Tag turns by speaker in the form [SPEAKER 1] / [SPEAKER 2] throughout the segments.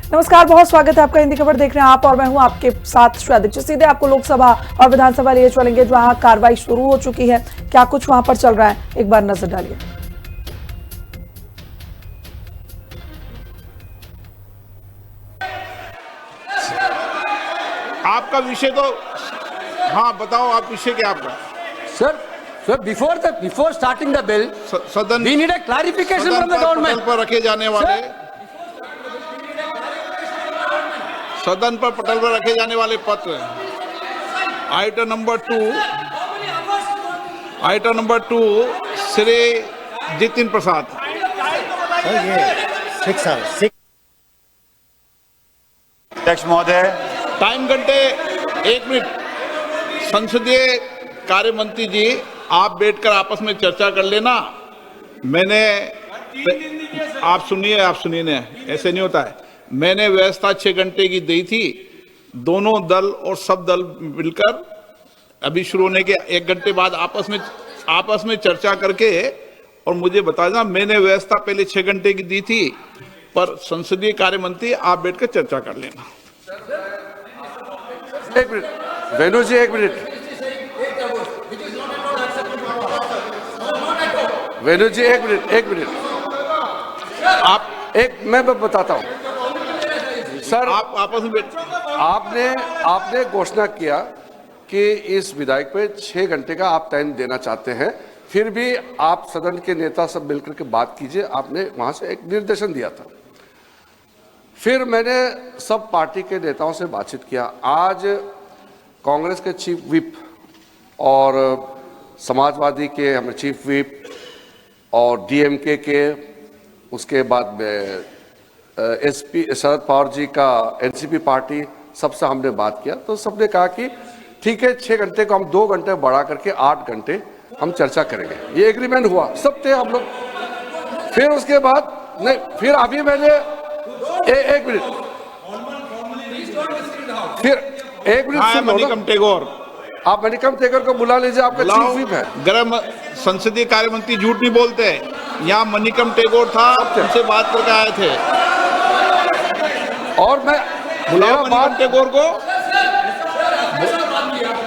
[SPEAKER 1] नमस्कार, बहुत स्वागत है आपका। हिंदी खबर देख रहे हैं आप और मैं हूं आपके साथ श्वेता दीक्षित। सीधे आपको लोकसभा और विधानसभा लिए चलेंगे जहां कार्रवाई शुरू हो चुकी है। क्या कुछ वहां पर चल रहा है, एक बार नजर डालिए।
[SPEAKER 2] आपका विषय तो हाँ बताओ, आप विषय क्या आपका?
[SPEAKER 3] Sir, before starting the bill,
[SPEAKER 2] सदन
[SPEAKER 3] we need a clarification from the government.
[SPEAKER 2] पर रखे जाने वाले सदन पर पटल पर रखे जाने वाले पत्र, आइटम नंबर 2 श्री जितिन प्रसाद।
[SPEAKER 4] अध्यक्ष महोदय,
[SPEAKER 2] टाइम घंटे 1 मिनट। संसदीय कार्य मंत्री जी, आप बैठकर आपस में चर्चा कर लेना। मैंने आप सुनिए ना, ऐसे नहीं होता है। मैंने व्यवस्था 6 घंटे की दी थी। दोनों दल और सब दल मिलकर अभी शुरू होने के 1 घंटे बाद आपस में चर्चा करके और मुझे बता देना। मैंने व्यवस्था पहले 6 घंटे की दी थी, पर संसदीय कार्य मंत्री आप बैठकर चर्चा कर लेना।
[SPEAKER 5] एक मिनट वेणु जी, 1 मिनट। वेणु जी, 1 मिनट। मैं बताता हूं सर।
[SPEAKER 2] आप आपस में
[SPEAKER 5] आपने घोषणा किया कि इस विधायक पे 6 घंटे का आप टाइम देना चाहते हैं। फिर भी आप सदन के नेता सब मिलकर के बात कीजिए। आपने वहां से एक निर्देशन दिया था। फिर मैंने सब पार्टी के नेताओं से बातचीत किया। आज कांग्रेस के चीफ विप और समाजवादी के हमें चीफ विप और डीएमके के, उसके बाद में एसपी शरद पवार जी का एनसीपी पार्टी, सबसे हमने बात किया। तो सबने कहा कि ठीक है, 6 घंटे को हम 2 घंटे बढ़ा करके 8 घंटे हम चर्चा करेंगे। ये एग्रीमेंट हुआ, सब थे हम लोग। फिर उसके बाद नहीं, फिर अभी मैंने एक मिनट
[SPEAKER 2] मणिकम टेगोर,
[SPEAKER 5] आप मणिकम टेगोर को बुला लीजिए, आपका चीफ विप है।
[SPEAKER 2] गृह संसदीय कार्य मंत्री झूठ नहीं बोलते। यहाँ मणिकम टेगोर था, उनसे बात करके आए थे।
[SPEAKER 5] और मैं
[SPEAKER 2] बुलाओ मणिकम टेगोर को।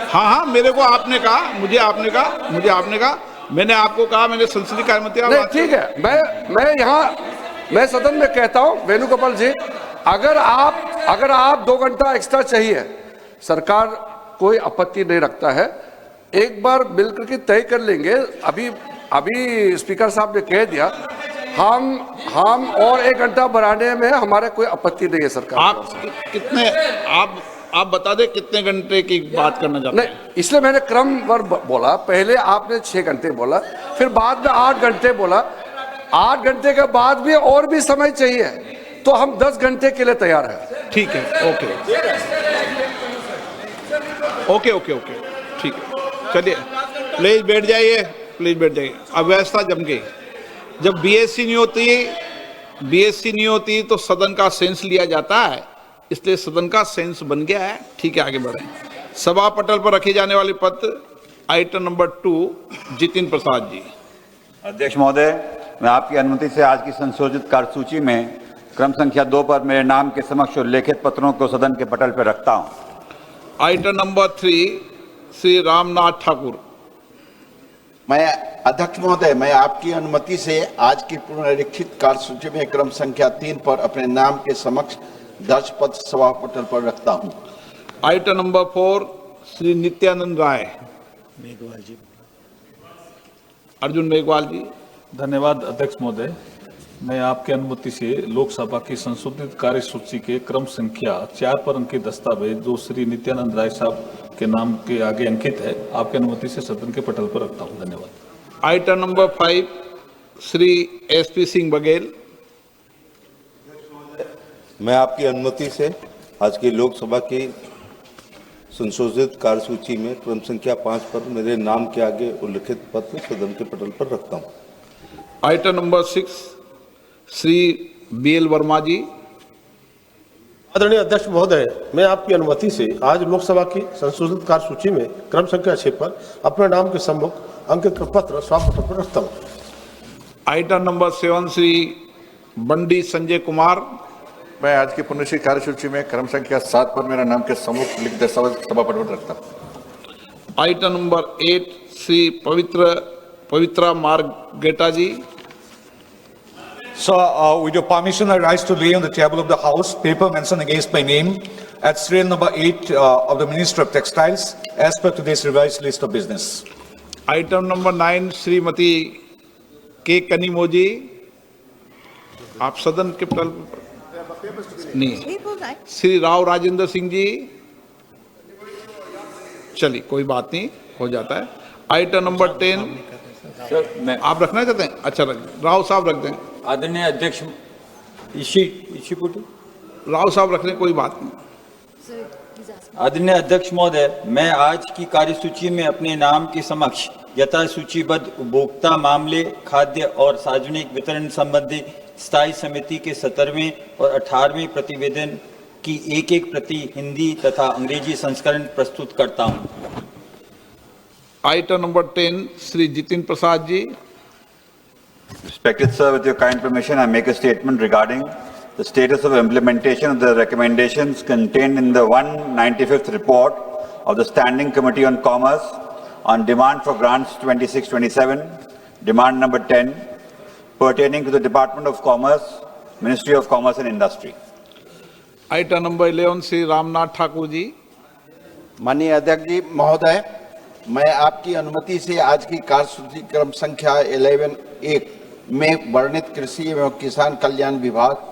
[SPEAKER 2] हाँ, मेरे को आपने कहा, मुझे आपने कहा, मैंने आपको कहा, मैंने संसदीय कार्य मंत्री।
[SPEAKER 5] नहीं, ठीक है, मैं सदन में कहता हूं वेणुगोपाल जी, अगर आप 2 घंटा एक्स्ट्रा चाहिए, सरकार कोई आपत्ति नहीं रखता है। एक बार मिलकर के तय कर लेंगे। अभी स्पीकर साहब ने कह दिया, हम और 1 घंटा बढ़ाने में हमारे कोई आपत्ति नहीं है। सरकार
[SPEAKER 2] आप बता दे कितने घंटे की बात करना चाहते हैं?
[SPEAKER 5] नहीं, इसलिए मैंने क्रमवार बोला। पहले आपने 6 घंटे बोला, फिर बाद में 8 घंटे बोला। 8 घंटे के बाद भी और भी समय चाहिए तो हम 10 घंटे के लिए तैयार हैं।
[SPEAKER 2] ठीक है, ओके, ठीक है। चलिए, प्लीज बैठ जाइए। अब व्यवस्था जम गई। जब बीएससी नहीं होती तो सदन का सेंस लिया जाता है, इसलिए सदन का सेंस बन गया है। ठीक है, आगे बढ़े। सभा पटल पर रखे जाने वाले पत्र, आइटम नंबर 2 जितिन प्रसाद जी।
[SPEAKER 4] अध्यक्ष महोदय, मैं आपकी अनुमति से आज की संशोधित कार्यसूची में क्रम संख्या 2 पर मेरे नाम के समक्ष उल्लेखित पत्रों को सदन के पटल पर रखता हूं।
[SPEAKER 2] Item number 3 Shri Ramnath Thakur.
[SPEAKER 6] मैं अध्यक्ष महोदय, मैं आपकी अनुमति से आज की पुनरीक्षित कार्यसूची में क्रम संख्या 3 पर अपने नाम के समक्ष दर्ज पत्र सभा पटल पर रखता हूं।
[SPEAKER 2] Item number 4 Shri Nityanand Rai. अर्जुन मेघवाल जी।
[SPEAKER 7] धन्यवाद अध्यक्ष महोदय, मैं आपकी अनुमति से लोकसभा की संशोधित कार्यसूची के क्रम संख्या 4 पर अंकित दस्तावेज जो श्री नित्यानंद राय साहब के नाम के आगे अंकित है, आपकी अनुमति से सदन के पटल पर रखता हूं। धन्यवाद।
[SPEAKER 2] Item number 5 Shri SP Singh Baghel.
[SPEAKER 8] मैं आपकी अनुमति से आज की लोकसभा की संशोधित कार्यसूची में क्रम संख्या 5 पर मेरे नाम के आगे उल्लिखित पत्र सदन के पटल पर रखता हूं।
[SPEAKER 2] Item number 6 Shri BL Verma ji.
[SPEAKER 9] आदरणीय अध्यक्ष महोदय, मैं आपकी अनुमति से आज लोकसभा की संशोधित कार्यसूची में क्रम संख्या 6 पर अपने नाम के सम्मुख अंकित पत्र सभा पटल पर रखता हूं।
[SPEAKER 2] Item number 7 Shri Bandi Sanjay Kumar.
[SPEAKER 10] मैं आज की पुण्यश्री कार्यसूची में क्रम संख्या 7 पर मेरा नाम के सम्मुख लिखित दस्तावेज सभापति पर रखता हूं।
[SPEAKER 2] Item number 8 Shri Pabitra Margherita ji.
[SPEAKER 11] So, with your permission, I rise to lay on the table of the House paper mentioned against my name at serial number 8 of the Ministry of Textiles as per today's revised list of business.
[SPEAKER 2] Item number 9 Shrimati के कनीमोजी। आप सदन के पटल नहीं, श्री राव राजेंद्र सिंह जी। चलिए कोई बात नहीं, हो जाता है। आइटम नंबर 10 आप रखना चाहते हैं? अच्छा राव साहब रख दें।
[SPEAKER 3] आदरणीय अध्यक्ष
[SPEAKER 2] राव साहब रख लें, कोई बात नहीं।
[SPEAKER 12] आदरणीय अध्यक्ष महोदय, मैं आज की कार्यसूची में अपने नाम के समक्ष यथा सूचीबद्ध उपभोक्ता मामले, खाद्य और सार्वजनिक वितरण संबंधी स्थायी समिति के 17वें और 18वें प्रतिवेदन की एक प्रति हिंदी तथा अंग्रेजी संस्करण प्रस्तुत करता हूं।
[SPEAKER 2] Item number 10 Shri Jitin Prasada ji.
[SPEAKER 4] Respected sir, with your kind permission, I make a statement regarding the status of implementation of the recommendations contained in the 195th report of the Standing Committee on Commerce on demand for grants 26-27, demand number 10, pertaining to the Department of Commerce, Ministry of Commerce and Industry.
[SPEAKER 2] Item number 11 Shri Ramnath Thakur ji.
[SPEAKER 6] माननीय अध्यक्ष जी महोदय, मैं आपकी अनुमति से आज की कार्यसूची क्रम संख्या 11(1) में वर्णित कृषि एवं किसान कल्याण विभाग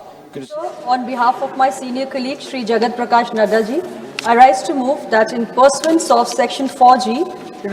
[SPEAKER 13] On behalf of my senior colleague Shri Jagat Prakash Nadda ji, I rise to move that in pursuance of Section 4G,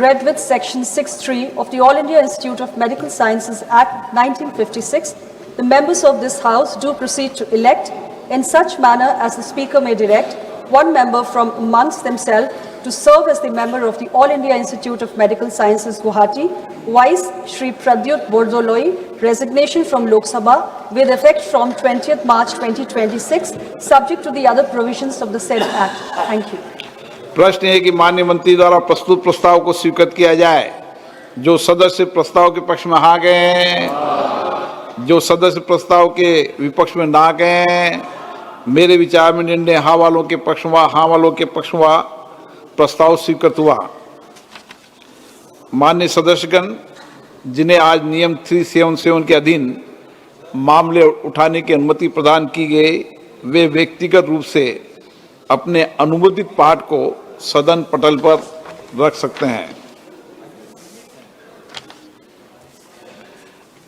[SPEAKER 13] read with Section 6(3) of the All India Institute of Medical Sciences Act 1956, the members of this House do proceed to elect, in such manner as the Speaker may direct, one member from amongst themselves to serve as the member of the All India Institute of Medical Sciences Guwahati, Vice Shri Pradyut Bordoloi, resignation from Lok Sabha with effect from 20th March 2026, subject to the other provisions of the said Act. Thank you.
[SPEAKER 2] प्रश्न है कि माननीय मंत्री द्वारा प्रस्तुत प्रस्ताव को स्वीकृत किया जाए। जो सदस्य प्रस्ताव के पक्ष में हाँ गए हैं, जो सदस्य प्रस्ताव के विपक्ष में ना गए हैं, मेरे विचार में निर्णय हाँ वालों के पक्ष में, हाँ वालों के पक्ष में प्रस्ताव स्वीकृत हुआ। माननीय सदस्यगण, जिन्हें आज नियम 377 के अधीन मामले उठाने की अनुमति प्रदान की गई, वे व्यक्तिगत रूप से अपने अनुमोदित पाठ को सदन पटल पर रख सकते हैं।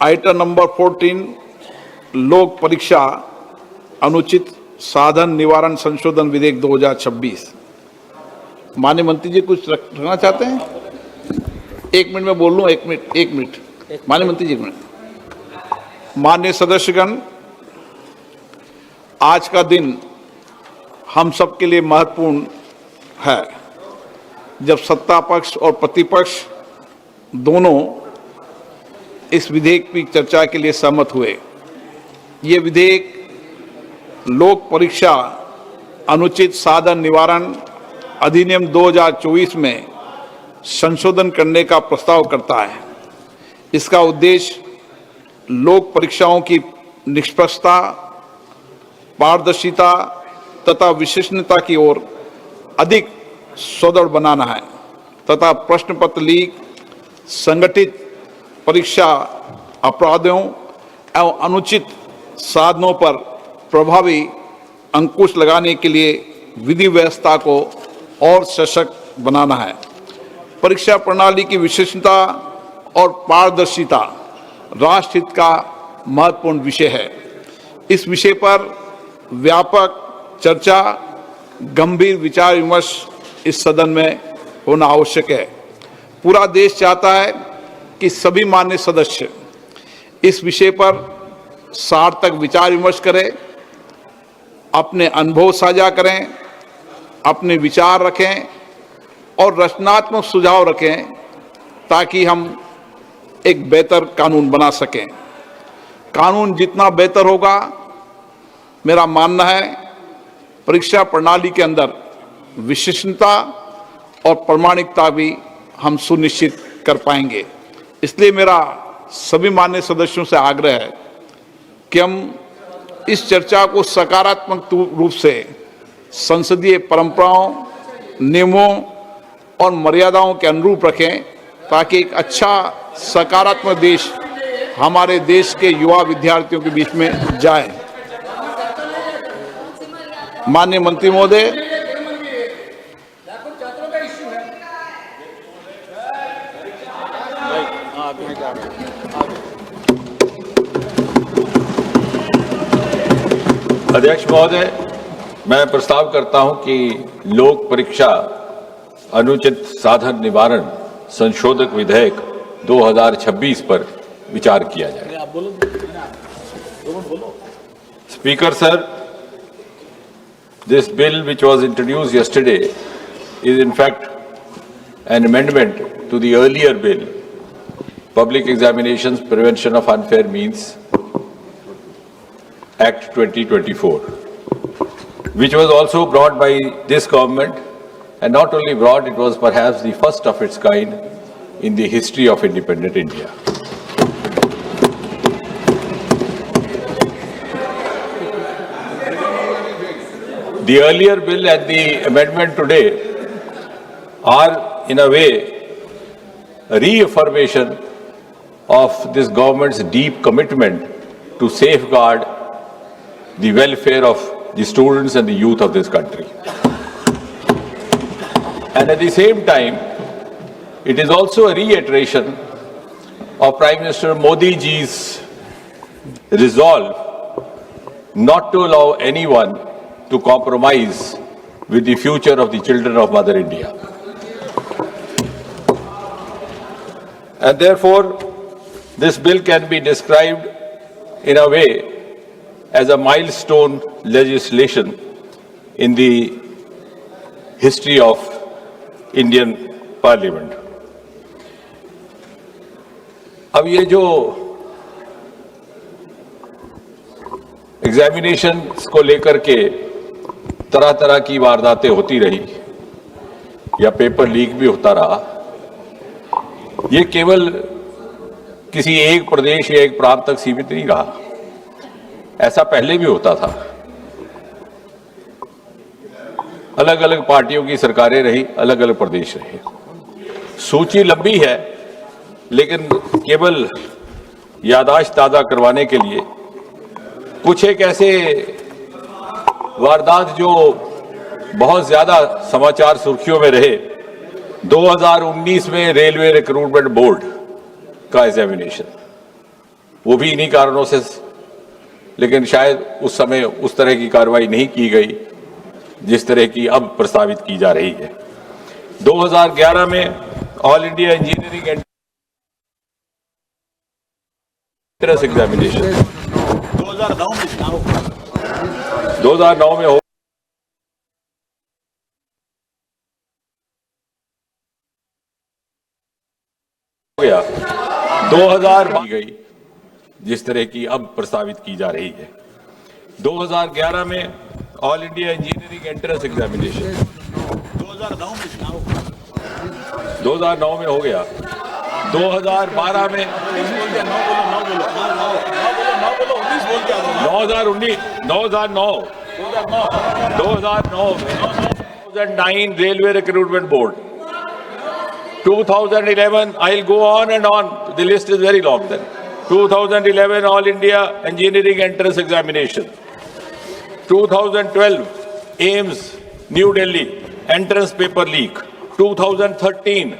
[SPEAKER 2] आइटम नंबर 14 लोक परीक्षा अनुचित साधन निवारण संशोधन विधेयक 2026। माननीय मंत्री जी कुछ रखना चाहते हैं? 1 मिनट में बोल लूँ, 1 मिनट। माननीय मंत्री जी 1 मिनट। माननीय सदस्यगण, आज का दिन हम सब के लिए महत्वपूर्ण है, जब सत्ता पक्ष और प्रतिपक्ष दोनों इस विधेयक की चर्चा के लिए सहमत हुए। ये विधेयक लोक परीक्षा अनुचित साधन निवारण अधिनियम 2024 में संशोधन करने का प्रस्ताव करता है। इसका उद्देश्य लोक परीक्षाओं की निष्पक्षता, पारदर्शिता तथा विश्वसनीयता की ओर अधिक सुदृढ़ बनाना है तथा प्रश्न पत्र लीक, संगठित परीक्षा अपराधों एवं अनुचित साधनों पर प्रभावी अंकुश लगाने के लिए विधि व्यवस्था को और सशक्त बनाना है। परीक्षा प्रणाली की विश्वसनीयता और पारदर्शिता राष्ट्र हित का महत्वपूर्ण विषय है। इस विषय पर व्यापक चर्चा, गंभीर विचार विमर्श इस सदन में होना आवश्यक है। पूरा देश चाहता है कि सभी मान्य सदस्य इस विषय पर सार्थक विचार विमर्श करें, अपने अनुभव साझा करें, अपने विचार रखें और रचनात्मक सुझाव रखें, ताकि हम एक बेहतर कानून बना सकें। कानून जितना बेहतर होगा, मेरा मानना है परीक्षा प्रणाली के अंदर विश्वसनीयता और प्रामाणिकता भी हम सुनिश्चित कर पाएंगे। इसलिए मेरा सभी मान्य सदस्यों से आग्रह है कि हम इस चर्चा को सकारात्मक रूप से संसदीय परंपराओं, नियमों और मर्यादाओं के अनुरूप रखें, ताकि एक अच्छा सकारात्मक देश हमारे देश के युवा विद्यार्थियों के बीच में जाए। माननीय मंत्री महोदय,
[SPEAKER 14] अध्यक्ष महोदय, मैं प्रस्ताव करता हूं कि लोक परीक्षा अनुचित साधन निवारण संशोधक विधेयक 2026 पर विचार किया जाए। Speaker sir, this bill which was introduced yesterday is in fact an amendment to the earlier bill, Public Examinations Prevention of Unfair Means Act 2024, which was also brought by this government, and not only brought, it was perhaps the first of its kind in the history of independent India. The earlier bill and the amendment today are, in a way, a reaffirmation of this government's deep commitment to safeguard the welfare of the students and the youth of this country. And at the same time, it is also a reiteration of Prime Minister Modi ji's resolve not to allow anyone to compromise with the future of the children of Mother India. And therefore, this bill can be described in a way as a milestone legislation in the history of Indian Parliament. अब ये जो examination को लेकर के तरह तरह की वारदातें होती रही या पेपर लीक भी होता रहा, ये केवल किसी एक प्रदेश या एक प्रांत तक सीमित नहीं रहा। ऐसा पहले भी होता था। अलग अलग पार्टियों की सरकारें रही, अलग अलग प्रदेश रहे। सूची लंबी है, लेकिन केवल याददाश्त ताज़ा करवाने के लिए कुछ एक ऐसे वारदात जो बहुत ज्यादा समाचार सुर्खियों में रहे। 2019 में रेलवे रिक्रूटमेंट बोर्ड का एग्जामिनेशन, वो भी इन्हीं कारणों से, लेकिन शायद उस समय उस तरह की कार्रवाई नहीं की गई जिस तरह की अब प्रस्तावित की जा रही है। 2011 में all India engineering entrance examination 2009 में हो गया। 2000 की गई जिस तरह की अब प्रस्तावित की जा रही है। 2011 में all India engineering entrance examination 2009 में हो गया। 2012 में 2009 railway recruitment board 2011 I'll go on and on, the list is very long then. 2011 All India Engineering Entrance Examination, 2012 AIMS New Delhi Entrance Paper Leak, 2013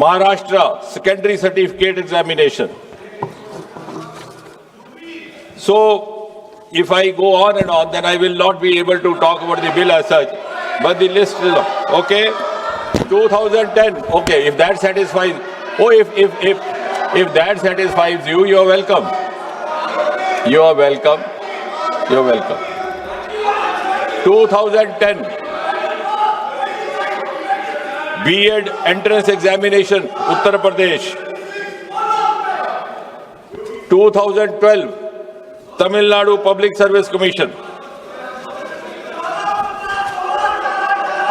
[SPEAKER 14] Maharashtra Secondary Certificate Examination. So if I go on and on, then I will not be able to talk about the bill as such, but the list is okay. 2010, okay, if that satisfies, oh, if that satisfies you, you are welcome. You are welcome. You are welcome. 2010 B.Ed entrance examination, Uttar Pradesh. 2012 Tamil Nadu Public Service Commission.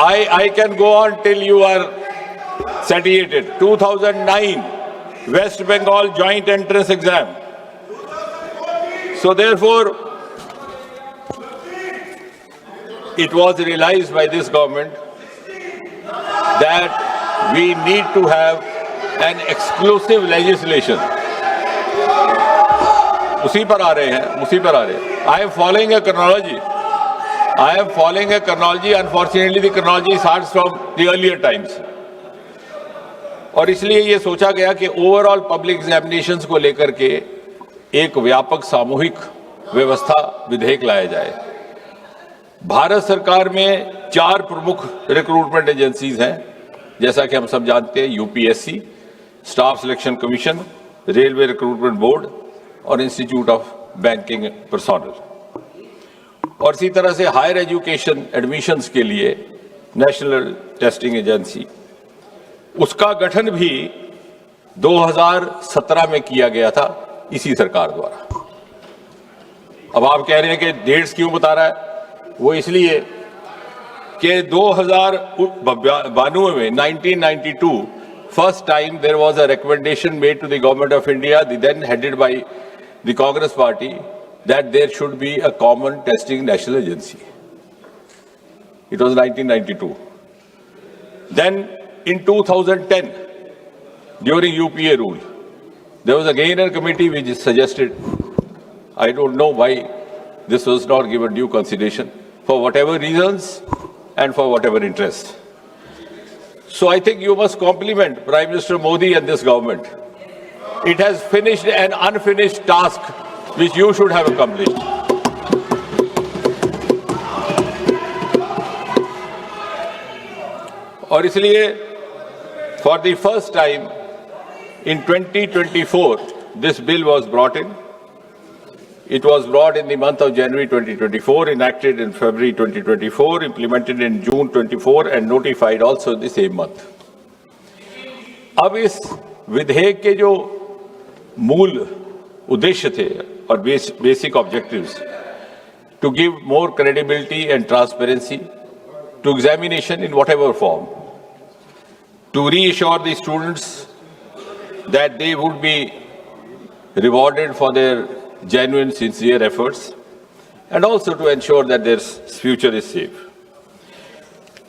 [SPEAKER 14] I can go on till you are satiated. 2009 West Bengal Joint Entrance Exam. So therefore, it was realized by this government that we need to have an exclusive legislation. उसी पर आ रहे हैं. I am following a chronology. Unfortunately, the chronology starts from the earlier times. और इसलिए ये सोचा गया कि ओवरऑल पब्लिक एग्जामिनेशंस को लेकर के एक व्यापक सामूहिक व्यवस्था विधेयक लाया जाए. भारत सरकार में 4 प्रमुख रिक्रूटमेंट एजेंसीज हैं, जैसा कि हम सब जानते हैं, UPSC, staff selection commission, railway recruitment board और इंस्टीट्यूट ऑफ बैंकिंग पर्सोनल. और इसी तरह से हायर एजुकेशन एडमिशन्स के लिए नेशनल टेस्टिंग एजेंसी, उसका गठन भी 2017 में किया गया था इसी सरकार द्वारा. अब आप कह रहे हैं कि डेट्स क्यों बता रहा है? वो इसलिए कि 2092 में 1992 first time there was a recommendation made to the government of India, then headed by the Congress party, that there should be a common testing national agency. It was 1992. Then in 2010, during UPA rule, there was again a committee which suggested, I don't know why this was not given due consideration, for whatever reasons and for whatever interest. So I think you must compliment Prime Minister Modi and this government. It has finished an unfinished task which you should have accomplished. और इसलिए for the first time in 2024 this bill was brought in. It was brought in the month of January 2024, enacted in February 2024, implemented in June 24 and notified also the same month. अब इस विधेयक के जो मूल उद्देश्य थे और basic objectives, to give more credibility and transparency to examination in whatever form, to reassure the students that they would be rewarded for their genuine, sincere efforts, and also to ensure that their future is safe.